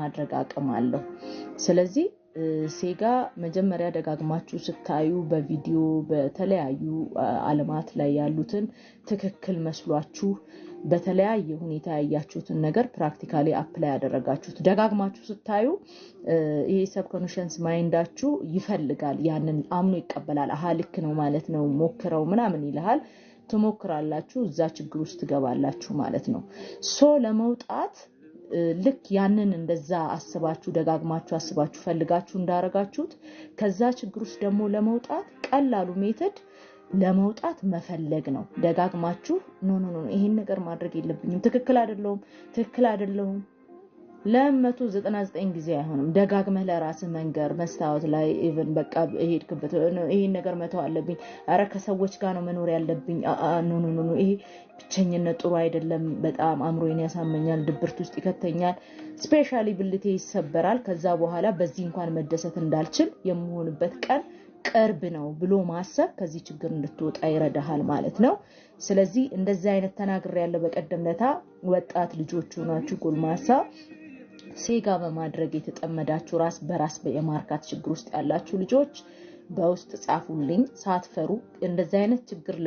የማድረግ አቅም አለው ስለዚህ ሴጋ መጀመሪያ ደጋግማችሁ ስታዩ በቪዲዮ በተለያዩ ዓለማት ላይ ያሉትን ትክክል መስሏችሁ በተለያየ ሁኔታ ያያችሁትን ነገር ፕራክቲካሊ አፕላይ ያደረጋችሁት ደጋግማችሁ ስታዩ ይሄ ሰብኮንሺየስ ማይንዳችሁ ይፈልጋል ያንን አምኖ ይቀበላል አሃ ልክ ነው ማለት ነው ሞክረው ምናምን ይልሃል ተሞክራላችሁ እዛ ችግር ውስጥ ትገባላችሁ ማለት ነው ሶ ለመውጣት ልክ ያንን እንደዛ አስባችሁ ደጋግማችሁ አስባችሁ ፈልጋችሁ እንዳረጋችሁት ከዛ ችግር ውስጥ ደግሞ ለመውጣት ቀላሉ ሜተድ ለመውጣት መፈለግ ነው ደጋግማችሁ ኖ ይሄን ነገር ማድረግ የለብኝም ትክክል አይደለም ለ199 ጊዜ አይሆንም ደጋግመህ ለራስህ መንገር መስታወት ላይ ኢቭን በቃ እሄድክበት ይሄን ነገር መተው አለብኝ አረ ከሰዎች ጋር ነው መኖር ያለብኝ ኖ ይሄ ብቸኝነት ጥሩ አይደለም በጣም አምሮዬን ያሳመኛል ድብርት ውስጥ ይከተኛል ስፔሻሊ ብልቴ ይሰበራል ከዛ በኋላ በዚህ እንኳን መደሰት እንዳልችል የምሆንበት ቀን ቅርብ ነው ብሎ ማሰብ ከዚህ ችግር እንድትወጣ ይረዳሃል ማለት ነው ስለዚህ እንደዚህ አይነት ተናግሬ ያለ በቀደምለታ ወጣት ልጆች ሆናችሁ ጎልማሳ ሴጋ በማድረግ የተጠመዳችሁ ራስ በራስ በየማርካት ችግር ውስጥ ያላችሁ ልጆች በውስጥ ጻፉልኝ ሳትፈሩ እንደዚህ አይነት ችግር